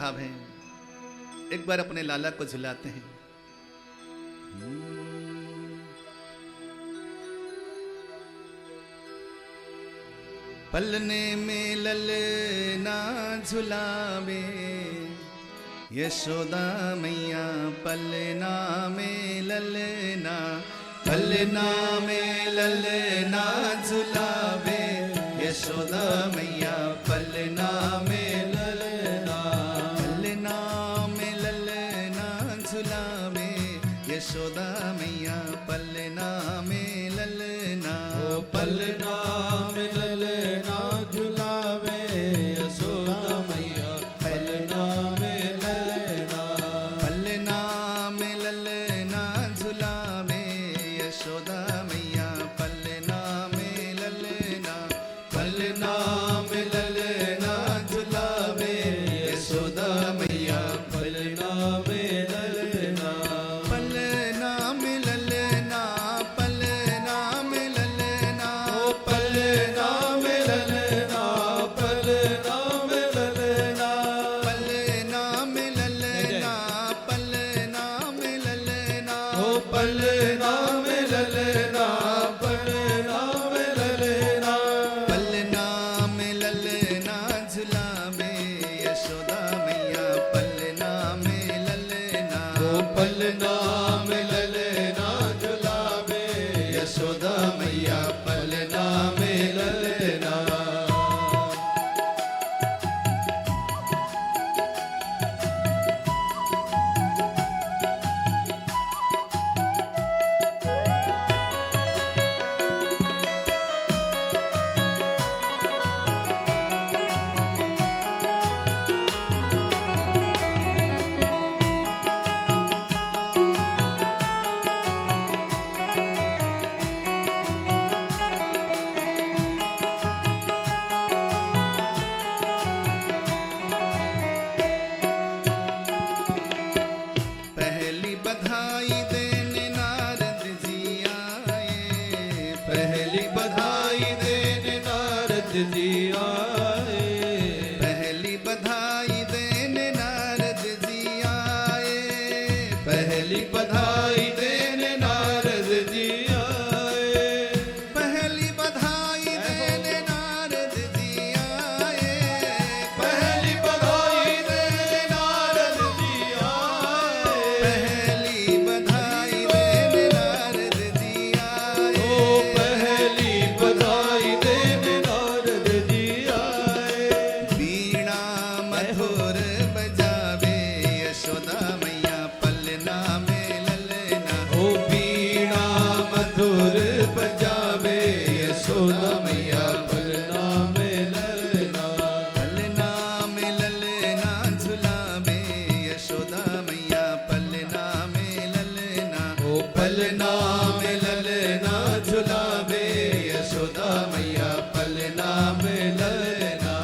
भाव है, एक बार अपने लाला को झुलाते हैं। पलने में ललना झुलावे यशोदा मैया, पलना में ललना, पलना में ललना झुलावे यशोदा मैया, पलना में ललना, पलना में ललना झुलावे यशोदा मैया, पलना में ललना, पलना में ललना झुलावे यशोदा मैया, पलना में ललना, पलना में ललना झुलावे यशोदा मैया, पलना में ललना, पलना में ललना झुलावे यशोदा मैया, पलना में ललना, पलना में ललना, पलना में ललना, पलना में ललना, पलना में ललना, पलना में ललना, पलना में ललना, पलना में ललना, पलना में ललना, पलना में ललना झुलावे यशोदा मैया, पलना में ललना, पलना में ललना झुलावे यशोदा मैया, पलना में ललना। पहली बधाई देने नारद जी आए, पहली बधाई देने नारद जी आए, पहली बधाई देने नारद जी आए, पहली बधाई देने नारद जी आए, पहली बधाई देने नारद जी आए, पहली बधाई देने नारद जी आए, पहली बधाई देने नारद जी आए, ओ पहली बधाई देने नारद जी आए, वीणा मधुर बजावे यशोदा मैया, पलना में ललना, ओ वीणा मधुर बजावे यशोदा मैया, पलना में ललना, पलना में ललना झुलावे यशोदा मैया, पलना में ललना, ओ पलना में ललना झुलावे यशोदा मैया, पलना में ललना।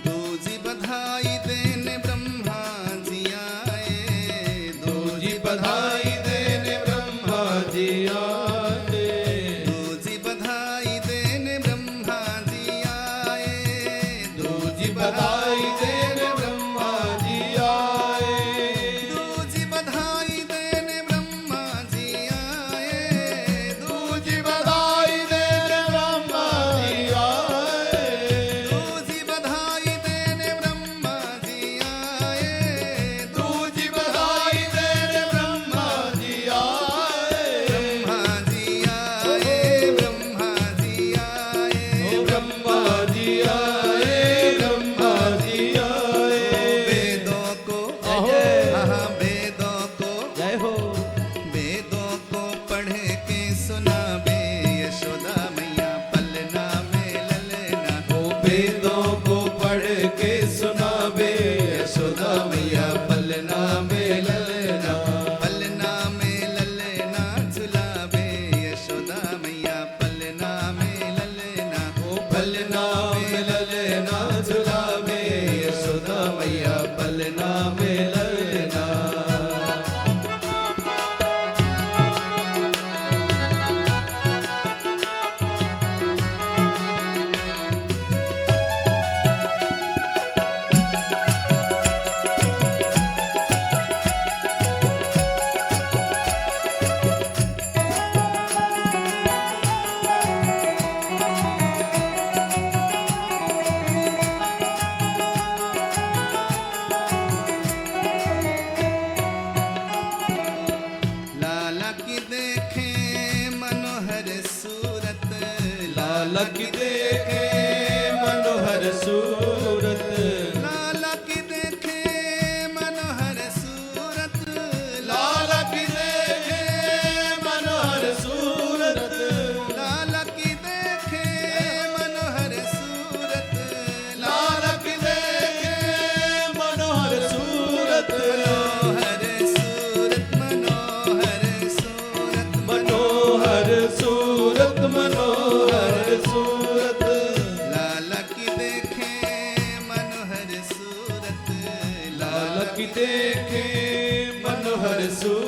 दूजी बधाई देने ब्रह्मा जी आए, दूजी बधाई देने ब्रह्मा जी आए, दूजी बधाई देने ब्रह्मा जी आए, दूजी बधाई देने ब्रह्मा जी आए, दूजी बधाई देने ब्रह्मा जी आए, दूजी बधाई देने ब्रह्मा जी आए, दूजी बधाई देने ब्रह्मा जी आए, दूजी बधाई देने ब्रह्मा जी आए, ब्रह्मा जी आए, ब्रह्मा जी आए, ओ ब्रह्मा जी आए, ब्रह्मा में ललना झुलावे, यशोदा मैया पलना में ललना। लाला की देखे मनोहर सूरत, लाला की देखे मनोहर सूरत, लाला की देखे मनोहर सूरत, लाला की देखे मनोहर सूरत, लाला की देखे मनोहर सूरत, लाला की देखे मनोहर सूरत, मनोहर सूरत, मनोहर सूरत, मनोहर सूरत, लाला की देखे मनोहर सूरत, लाला की देखे मनोहर सूरत।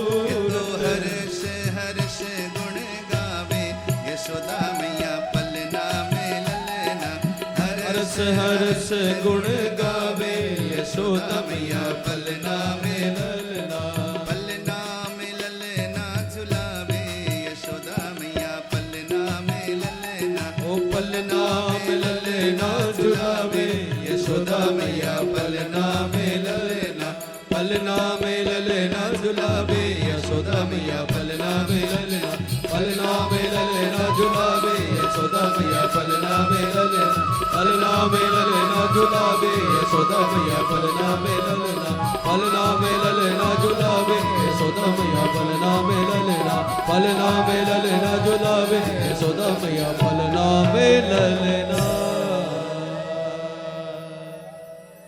तो हर्ष हर्ष गुण गावे, यशोदा मैया पलना में ललना। हर्ष हर्ष गुण गावे, यशोदा मैया पलना में ललना। पलना में ललना झुलावे, यशोदा मैया पलना में ललना। ओ पलना में ललना झुलावे, यशोदा मैया पलना में ललना। पलना में ललना झुलावे, यशोदा मैया पलना में ललना। पलना में ललना झुलावे, यशोदा मैया पलना में ललना। पलना में ललना झुलावे, यशोदा मैया पलना में ललना। पलना में ललना झुलावे, यशोदा मैया पलना में ललना। पलना में ललना झुलावे, यशोदा मैया पलना में ललना।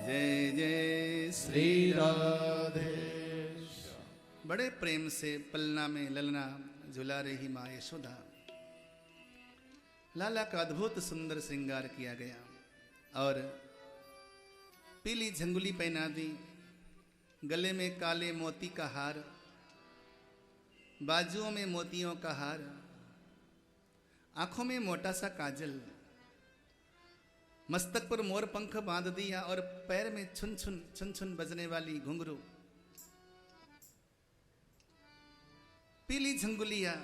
जय जय श्री राधे। बड़े प्रेम से पलना में ललना झुला रही माँ यशोदा। लाला का अद्भुत सुंदर श्रृंगार किया गया और पीली झंगुली पहना दी, गले में काले मोती का हार, बाजुओं में मोतियों का हार, आंखों में मोटा सा काजल, मस्तक पर मोर पंख बांध दिया और पैर में छुन छुन बजने वाली घुंघरू, पीली झंगुलिया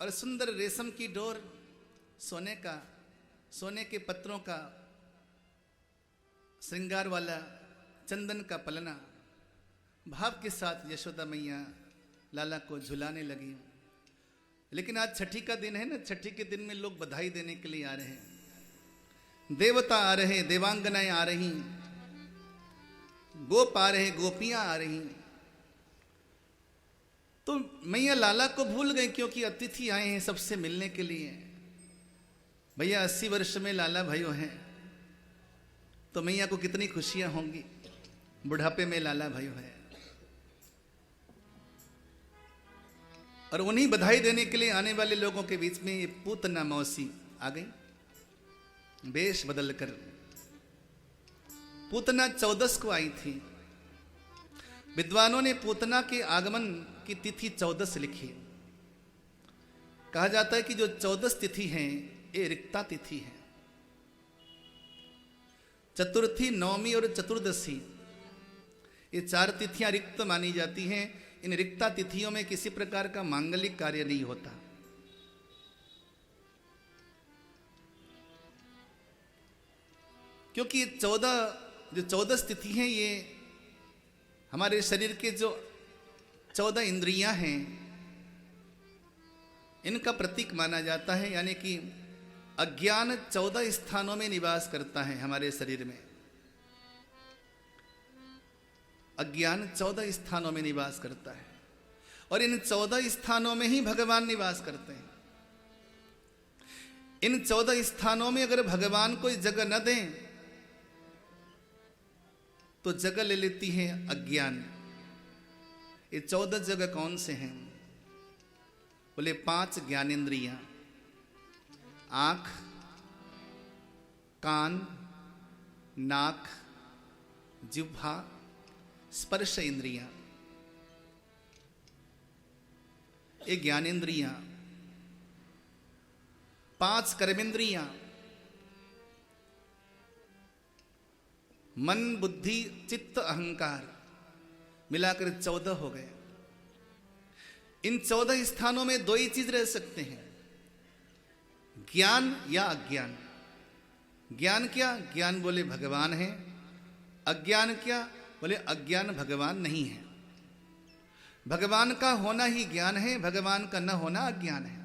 और सुंदर रेशम की डोर, सोने के पत्रों का श्रृंगार वाला चंदन का पलना, भाव के साथ यशोदा मैया लाला को झुलाने लगी। लेकिन आज छठी का दिन है ना, छठी के दिन में लोग बधाई देने के लिए आ रहे हैं, देवता आ रहे, देवांगनाएं आ रही, गोप आ रहे, गोपियां आ रही। तो मैया लाला को भूल गई क्योंकि अतिथि आए हैं सबसे मिलने के लिए। भैया 80 वर्ष में लाला भाइयों हैं तो मैया को कितनी खुशियां होंगी, बुढ़ापे में लाला भाइयों है। और उन्हीं बधाई देने के लिए आने वाले लोगों के बीच में ये पूतना मौसी आ गई वेश बदलकर। पूतना 14 को आई थी। विद्वानों ने पूतना के आगमन की तिथि 14 लिखी। कहा जाता है कि जो 14 तिथि हैं ये रिक्ता तिथि है। चतुर्थी, नवमी और चतुर्दशी ये 4 तिथियां रिक्त मानी जाती हैं। इन रिक्ता तिथियों में किसी प्रकार का मांगलिक कार्य नहीं होता। क्योंकि 14 तिथि हैं, ये हमारे शरीर के जो 14 इंद्रियां हैं इनका प्रतीक माना जाता है। यानी कि अज्ञान 14 स्थानों में निवास करता है हमारे शरीर में। अज्ञान 14 स्थानों में निवास करता है और इन 14 स्थानों में ही भगवान निवास करते हैं। इन 14 स्थानों में अगर भगवान कोई जगह न दें तो जगह ले लेती है अज्ञान। ये 14 जगह कौन से हैं? बोले 5 ज्ञानेंद्रियां, आंख, कान, नाक, जिह्वा, स्पर्श इंद्रियां, ये ज्ञानेंद्रियां, 5 कर्मेंद्रियां, मन, बुद्धि, चित्त, अहंकार मिलाकर 14 हो गए। इन 14 स्थानों में 2 ही चीज रह सकते हैं, ज्ञान या अज्ञान। ज्ञान क्या? ज्ञान बोले भगवान है। अज्ञान क्या? बोले अज्ञान भगवान नहीं है। भगवान का होना ही ज्ञान है, भगवान का न होना अज्ञान है।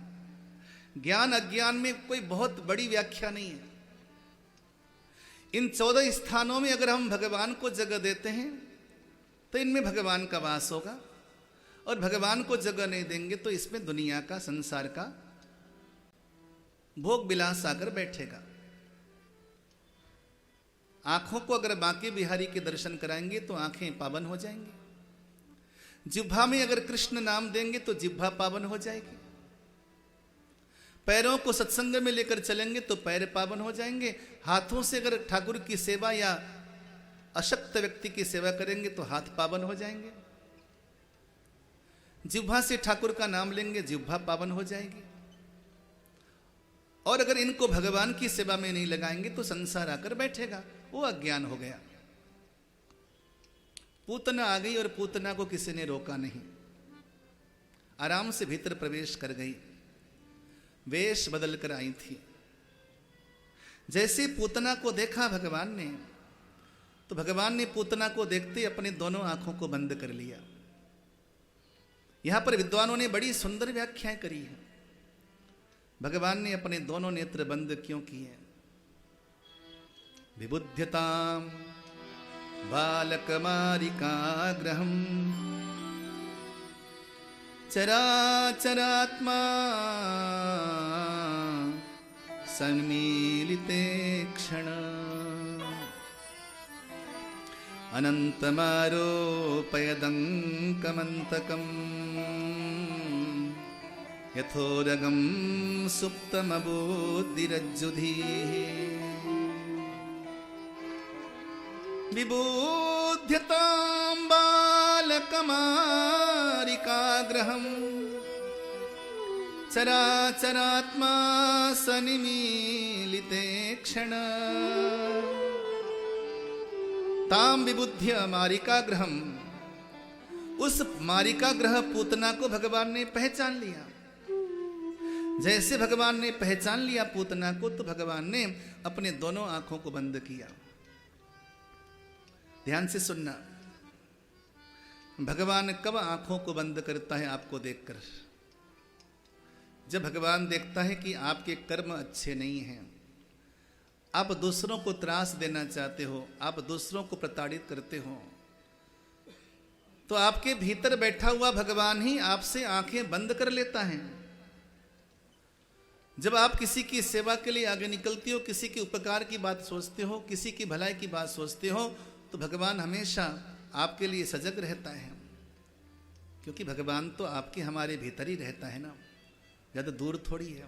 ज्ञान अज्ञान में कोई बहुत बड़ी व्याख्या नहीं है। इन 14 स्थानों में अगर हम भगवान को जगह देते हैं तो इनमें भगवान का वास होगा, और भगवान को जगह नहीं देंगे तो इसमें दुनिया का, संसार का भोग विलास आकर बैठेगा। आंखों को अगर बांके बिहारी के दर्शन कराएंगे तो आंखें पावन हो जाएंगी। जिह्वा में अगर कृष्ण नाम देंगे तो जिह्वा पावन हो जाएगी। पैरों को सत्संग में लेकर चलेंगे तो पैर पावन हो जाएंगे। हाथों से अगर ठाकुर की सेवा या अशक्त व्यक्ति की सेवा करेंगे तो हाथ पावन हो जाएंगे। जिह्वा से ठाकुर का नाम लेंगे, जिह्वा पावन हो जाएगी। और अगर इनको भगवान की सेवा में नहीं लगाएंगे तो संसार आकर बैठेगा, वो अज्ञान हो गया। पूतना आ गई और पूतना को किसी ने रोका नहीं, आराम से भीतर प्रवेश कर गई। वेश बदल कर आई थी। जैसे पूतना को देखा भगवान ने, तो भगवान ने पूतना को देखते अपने दोनों आंखों को बंद कर लिया। यहां पर विद्वानों ने बड़ी सुंदर व्याख्याएं करी है। भगवान ने अपने दोनों नेत्र बंद क्यों किए? विबुध्यताम बालकमारिकाग्रहम चराचरात्मा सन्मीलिते क्षण अनन्तमारोपयदङ्कमन्तकम् यथोरगं सुप्तमबोधिरज्जुधिः विबुध्यतां बालकमारिकाग्रहम् चराचरात्मा सनिमीलिते क्षण ताम विबुद्ध्य मारिकाग्रहम। उस मारिकाग्रह पूतना को भगवान ने पहचान लिया। जैसे भगवान ने पहचान लिया पूतना को, तो भगवान ने अपने दोनों आंखों को बंद किया। ध्यान से सुनना, भगवान कब आंखों को बंद करता है आपको देखकर? जब भगवान देखता है कि आपके कर्म अच्छे नहीं हैं, आप दूसरों को त्रास देना चाहते हो, आप दूसरों को प्रताड़ित करते हो, तो आपके भीतर बैठा हुआ भगवान ही आपसे आंखें बंद कर लेता है। जब आप किसी की सेवा के लिए आगे निकलते हो, किसी के उपकार की बात सोचते हो, किसी की भलाई की बात सोचते हो, तो भगवान हमेशा आपके लिए सजग रहता है। क्योंकि भगवान तो आपके हमारे भीतर ही रहता है ना, ज़्यादा दूर थोड़ी है।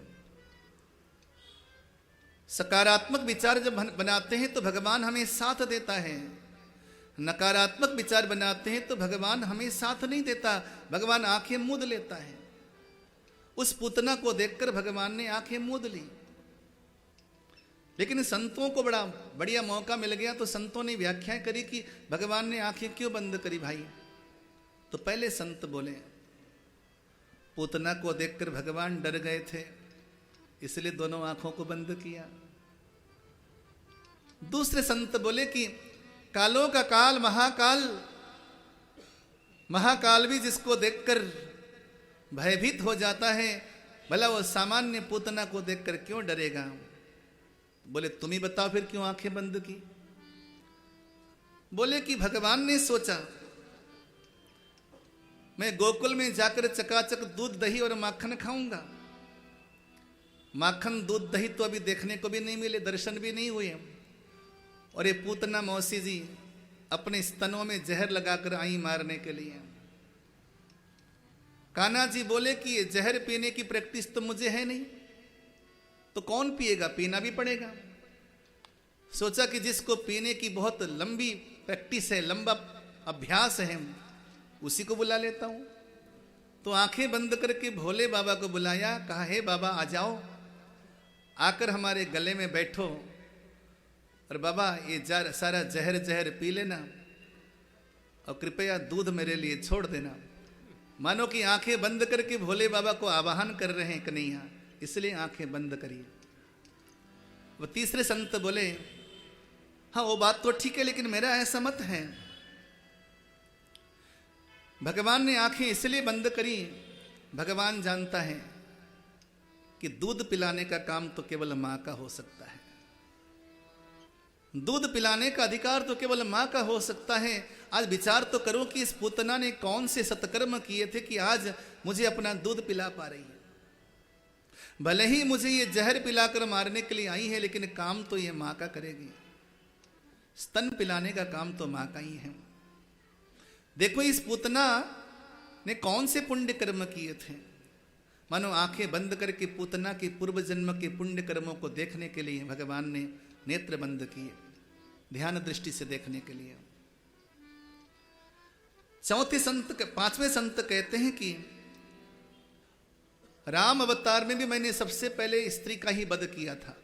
सकारात्मक विचार जब बनाते हैं तो भगवान हमें साथ देता है, नकारात्मक विचार बनाते हैं तो भगवान हमें साथ नहीं देता, भगवान आंखें मूंद लेता है। उस पूतना को देखकर भगवान ने आंखें मूंद ली। लेकिन संतों को बड़ा बढ़िया मौका मिल गया, तो संतों ने व्याख्याएं करी कि भगवान ने आंखें क्यों बंद करी भाई। तो पहले संत बोले पूतना को देखकर भगवान डर गए थे, इसलिए दोनों आंखों को बंद किया। दूसरे संत बोले कि कालों का काल महाकाल, महाकाल भी जिसको देखकर भयभीत हो जाता है, भला वो सामान्य पूतना को देखकर क्यों डरेगा? बोले तुम ही बताओ फिर क्यों आंखें बंद की? बोले कि भगवान ने सोचा मैं गोकुल में जाकर चकाचक दूध दही और माखन खाऊंगा। माखन दूध दही तो अभी देखने को भी नहीं मिले, दर्शन भी नहीं हुए। और ये पूतना मौसी जी अपने स्तनों में जहर लगाकर आई मारने के लिए। कान्हा जी बोले कि ये जहर पीने की प्रैक्टिस तो मुझे है नहीं, तो कौन पिएगा? पीना भी पड़ेगा। सोचा कि जिसको पीने की बहुत लंबी प्रैक्टिस है, लंबा अभ्यास है, उसी को बुला लेता हूं। तो आंखें बंद करके भोले बाबा को बुलाया, कहा हे बाबा आ जाओ, आकर हमारे गले में बैठो और बाबा ये सारा जहर पी लेना और कृपया दूध मेरे लिए छोड़ देना। मानो कि आंखें बंद करके भोले बाबा को आवाहन कर रहे हैं कन्हैया, इसलिए आंखें बंद करिए। वो तीसरे संत बोले हाँ वो बात तो ठीक है, लेकिन मेरा ऐसा मत है। भगवान ने आंखें इसलिए बंद करी, भगवान जानता है कि दूध पिलाने का काम तो केवल मां का हो सकता है, दूध पिलाने का अधिकार तो केवल मां का हो सकता है। आज विचार तो करो कि इस पूतना ने कौन से सत्कर्म किए थे कि आज मुझे अपना दूध पिला पा रही है। भले ही मुझे ये जहर पिलाकर मारने के लिए आई है, लेकिन काम तो ये मां का करेगी। स्तन पिलाने का काम तो मां का ही है। देखो इस पूतना ने कौन से पुण्य कर्म किए थे। मानो आंखें बंद करके पूतना के पूर्व जन्म के पुण्य कर्मों को देखने के लिए भगवान ने नेत्र बंद किए, ध्यान दृष्टि से देखने के लिए। पांचवें संत कहते हैं कि राम अवतार में भी मैंने सबसे पहले स्त्री का ही वध किया था।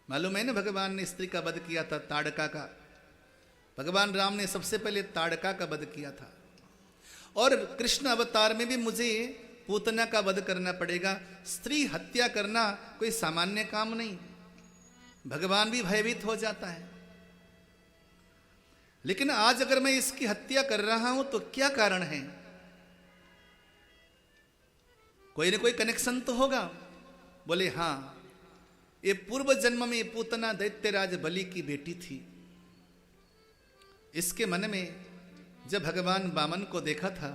मालूम है ना, भगवान ने स्त्री का वध किया था, ताड़का का। भगवान राम ने सबसे पहले ताड़का का वध किया था। और कृष्ण अवतार में भी मुझे पूतना का वध करना पड़ेगा। स्त्री हत्या करना कोई सामान्य काम नहीं, भगवान भी भयभीत हो जाता है। लेकिन आज अगर मैं इसकी हत्या कर रहा हूं तो क्या कारण है? कोई ना कोई कनेक्शन तो होगा। बोले हां, ये पूर्व जन्म में पूतना दैत्यराज बलि की बेटी थी। इसके मन में जब भगवान वामन को देखा था,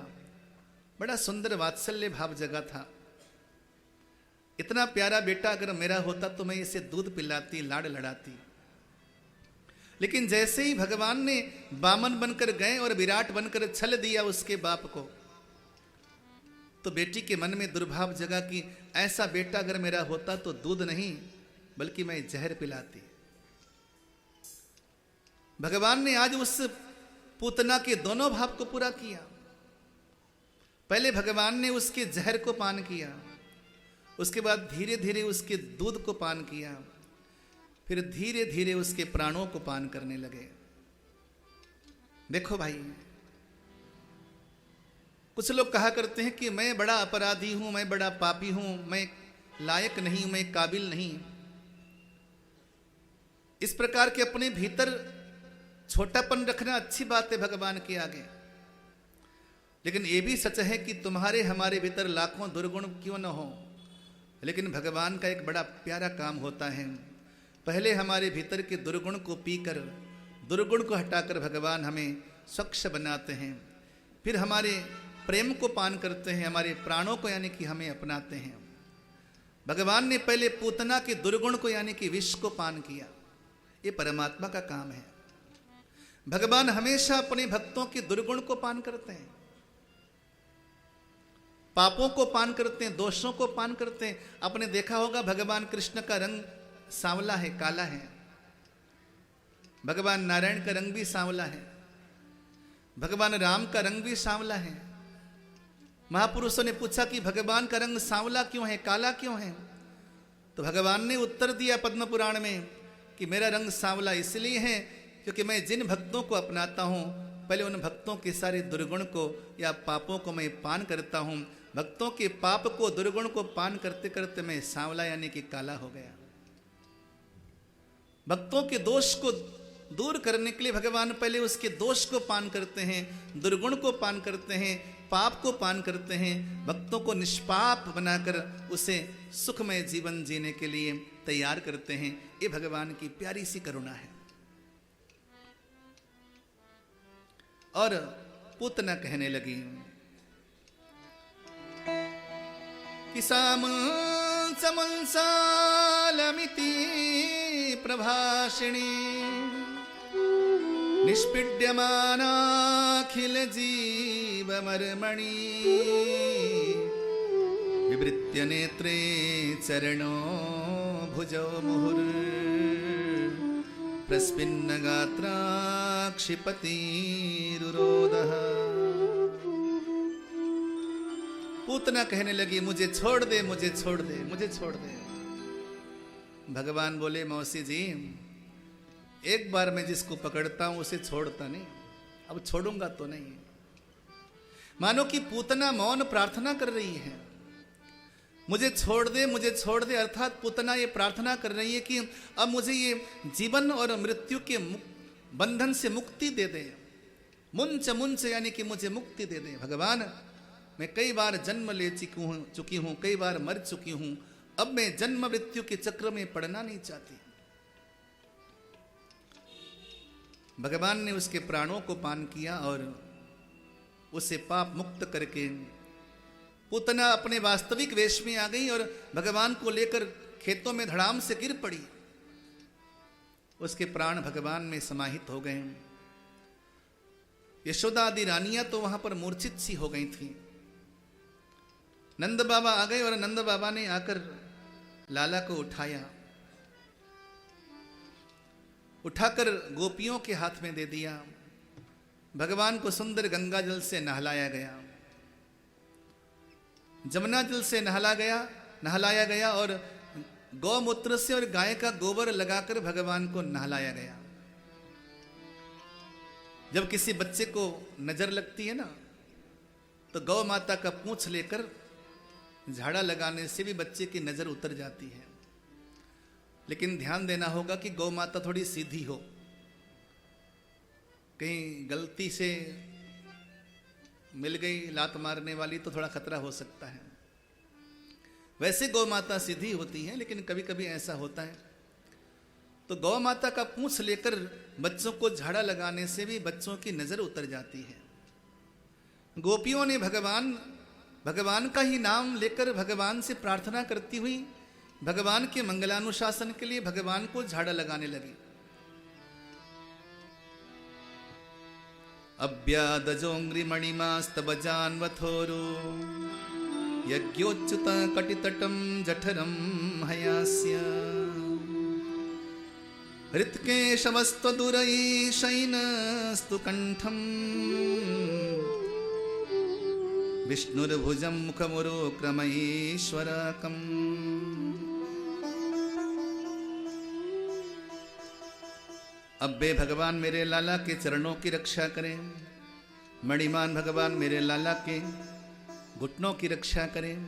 बड़ा सुंदर वात्सल्य भाव जगा था। इतना प्यारा बेटा अगर मेरा होता तो मैं इसे दूध पिलाती, लाड़ लड़ाती। लेकिन जैसे ही भगवान ने वामन बनकर गए और विराट बनकर छल दिया उसके बाप को, तो बेटी के मन में दुर्भाव जगा कि ऐसा बेटा अगर मेरा होता तो दूध नहीं बल्कि मैं जहर पिलाती। भगवान ने आज उस पूतना के दोनों भाव को पूरा किया। पहले भगवान ने उसके जहर को पान किया, उसके बाद धीरे धीरे उसके दूध को पान किया, फिर धीरे धीरे उसके प्राणों को पान करने लगे। देखो भाई, कुछ लोग कहा करते हैं कि मैं बड़ा अपराधी हूं, मैं बड़ा पापी हूं, मैं लायक नहीं, मैं काबिल नहीं। इस प्रकार के अपने भीतर छोटापन रखना अच्छी बात है भगवान के आगे। लेकिन यह भी सच है कि तुम्हारे हमारे भीतर लाखों दुर्गुण क्यों न हो, लेकिन भगवान का एक बड़ा प्यारा काम होता है। पहले हमारे भीतर के दुर्गुण को पीकर, दुर्गुण को हटाकर भगवान हमें स्वच्छ बनाते हैं। फिर हमारे प्रेम को पान करते हैं, हमारे प्राणों को यानी कि हमें अपनाते हैं। भगवान ने पहले पूतना के दुर्गुण को यानी कि विष को पान किया। ये परमात्मा का काम है। भगवान हमेशा अपने भक्तों के दुर्गुण को पान करते हैं, पापों को पान करते हैं, दोषों को पान करते हैं। आपने देखा होगा भगवान कृष्ण का रंग सांवला है, काला है। भगवान नारायण का रंग भी सांवला है, भगवान राम का रंग भी सांवला है। महापुरुषों ने पूछा कि भगवान का रंग सांवला क्यों है, काला क्यों है? तो भगवान ने उत्तर दिया पद्म पुराण में कि मेरा रंग सांवला इसलिए है क्योंकि मैं जिन भक्तों को अपनाता हूं, पहले उन भक्तों के सारे दुर्गुण को या पापों को मैं पान करता हूं। भक्तों के पाप को, दुर्गुण को पान करते करते मैं सांवला यानी कि काला हो गया। भक्तों के दोष को दूर करने के लिए भगवान पहले उसके दोष को पान करते हैं, दुर्गुण को पान करते हैं, पाप को पान करते हैं। भक्तों को निष्पाप बनाकर उसे सुखमय जीवन जीने के लिए तैयार करते हैं। ये भगवान की प्यारी सी करुणा है। और पूतना कहने लगी कि सामंसमंसालमिति प्रभाषिणी निष्पीड्यमानाखिल जीवमर्मणि विवृत्य नेत्रे चरणो भुजौ मुहुर् प्रस्मिन्न गात्रा क्षिपतिरुरोदः। पूतना कहने लगी मुझे छोड़ दे, मुझे छोड़ दे, मुझे छोड़ दे। भगवान बोले मौसी जी, एक बार मैं जिसको पकड़ता हूं उसे छोड़ता नहीं, अब छोड़ूंगा तो नहीं। मानो कि पूतना मौन प्रार्थना कर रही है, मुझे छोड़ दे, मुझे छोड़ दे। अर्थात पूतना ये प्रार्थना कर रही है कि अब मुझे ये जीवन और मृत्यु के बंधन से मुक्ति दे दे। मुंच मुंच यानी कि मुझे मुक्ति दे दे। भगवान, मैं कई बार जन्म ले चुकी हूं, कई बार मर चुकी हूं, अब मैं जन्म मृत्यु के चक्र में पड़ना नहीं चाहती। भगवान ने उसके प्राणों को पान किया और उसे पाप मुक्त करके पूतना अपने वास्तविक वेश में आ गई और भगवान को लेकर खेतों में धड़ाम से गिर पड़ी। उसके प्राण भगवान में समाहित हो गए। यशोदा आदि रानियां तो वहां पर मूर्छित सी हो गई थी। नंद बाबा आ गए और नंद बाबा ने आकर लाला को उठाया, उठाकर गोपियों के हाथ में दे दिया। भगवान को सुंदर गंगा जल से नहलाया गया, जमुना जल से नहलाया गया और गौमूत्र से और गाय का गोबर लगाकर भगवान को नहलाया गया। जब किसी बच्चे को नजर लगती है ना, तो गौ माता का पूंछ लेकर झाड़ा लगाने से भी बच्चे की नजर उतर जाती है। लेकिन ध्यान देना होगा कि गौ माता थोड़ी सीधी हो, कहीं गलती से मिल गई लात मारने वाली तो थोड़ा खतरा हो सकता है। वैसे गौ माता सीधी होती है, लेकिन कभी कभी ऐसा होता है। तो गौ माता का पूंछ लेकर बच्चों को झाड़ा लगाने से भी बच्चों की नजर उतर जाती है। गोपियों ने भगवान का ही नाम लेकर भगवान से प्रार्थना करती हुई भगवान के मंगलानुशासन के लिए भगवान को झाड़ा लगाने लगी। अव्यादजोंग्रि मणिमास्तबजान्वथोरो यज्ञोच्युत कटितटं जठरं हयास्य हृत्केशवस्त्वदुरैशैनस्तु कण्ठं विष्णुर्भुजं मुखमुरोक्रमैश्वरकम्। अब बे भगवान मेरे लाला के चरणों की रक्षा करें, मणिमान भगवान मेरे लाला के घुटनों की रक्षा करें,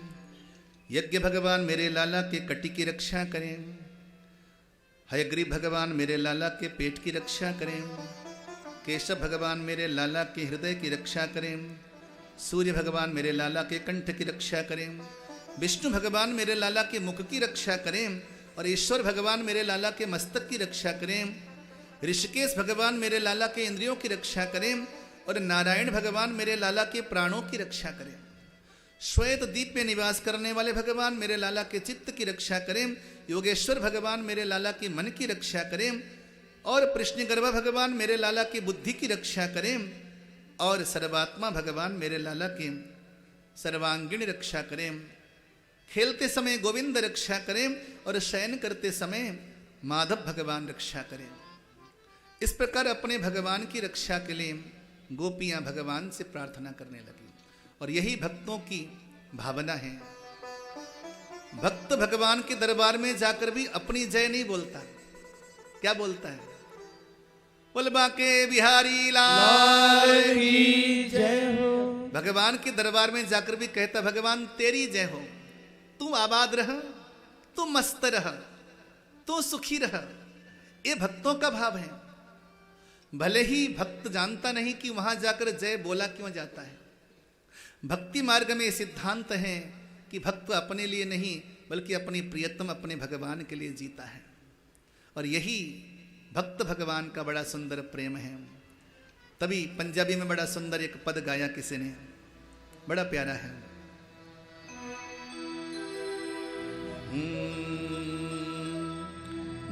यज्ञ भगवान मेरे लाला के कटी की रक्षा करें, हयग्रीव भगवान मेरे लाला के पेट की रक्षा करें, केशव भगवान मेरे लाला के हृदय की रक्षा करें, सूर्य भगवान मेरे लाला के कंठ की रक्षा करें, विष्णु भगवान मेरे लाला के मुख की रक्षा करें और ईश्वर भगवान मेरे लाला के मस्तक की रक्षा करें, ऋषिकेश भगवान मेरे लाला के इंद्रियों की रक्षा करें और नारायण भगवान मेरे लाला के प्राणों की रक्षा करें। श्वेत द्वीप में निवास करने वाले भगवान मेरे लाला के चित्त की रक्षा करें, योगेश्वर भगवान मेरे लाला के मन की रक्षा करें और कृष्णगर्भ भगवान मेरे लाला की बुद्धि की रक्षा करें और सर्वात्मा भगवान मेरे लाला की सर्वांगीण रक्षा करें। खेलते समय गोविंद रक्षा करें और शयन करते समय माधव भगवान रक्षा करें। इस प्रकार अपने भगवान की रक्षा के लिए गोपियां भगवान से प्रार्थना करने लगी और यही भक्तों की भावना है। भक्त भगवान के दरबार में जाकर भी अपनी जय नहीं बोलता, क्या बोलता है? बोल बाके बिहारी लाल की जय हो। भगवान के दरबार में जाकर भी कहता भगवान तेरी जय हो, तू आबाद रह, तू मस्त रह, तू सुखी रह। ये भक्तों का भाव है। भले ही भक्त जानता नहीं कि वहां जाकर जय बोला क्यों जाता है। भक्ति मार्ग में सिद्धांत है कि भक्त अपने लिए नहीं बल्कि अपनी प्रियतम अपने भगवान के लिए जीता है और यही भक्त भगवान का बड़ा सुंदर प्रेम है। तभी पंजाबी में बड़ा सुंदर एक पद गाया किसी ने, बड़ा प्यारा है।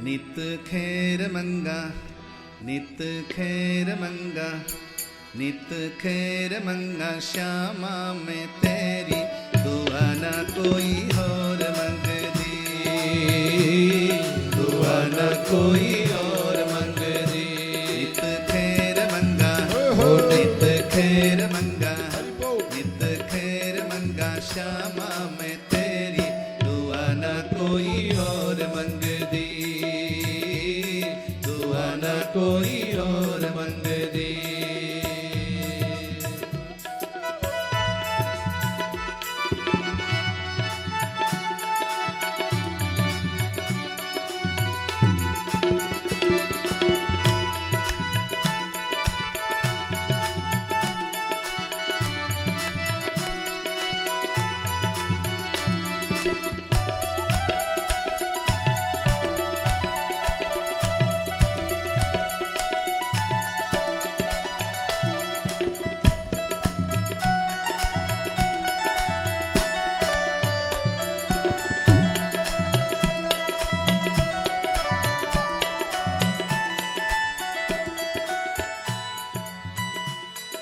नित खैर मंगा, नित खैर मंगा, नित खैर मंगा श्यामा में तेरी, दुआ ना कोई और मंग दी, दुआ ना कोई और मंग न कोई और मंगदी।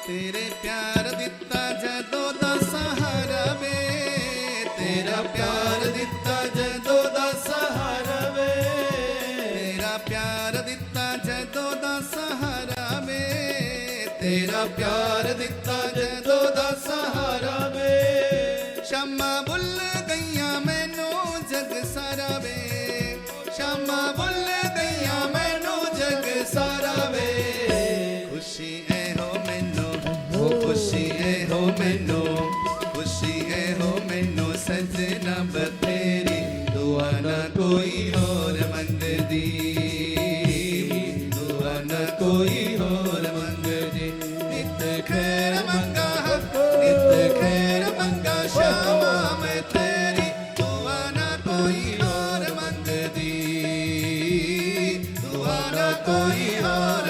तेरे प्यार दिता जदों दा सहारा वे, तेरा प्यार दिता जदों दा सहारा वे, तेरा प्यार दिता जदों दा सहारा वे, तेरा प्यार दिता जदों दा सहारा वे। शामा भुल गईया मैनू जग सारा वे, शामा भुल गईया मैनू जग सारा वे। खुशी है हो मैनू, हो खुशी है हो मैनू, खुशी है हो मैनू सजना बतेरी, दुआ ना कोई और मंगदी, दुआ ना कोई और मंगदी। नित खैर मंगा नित खैर मंगा श्यामा मैं तेरी, दुआ ना कोई और मंगदी, दुआ ना कोई और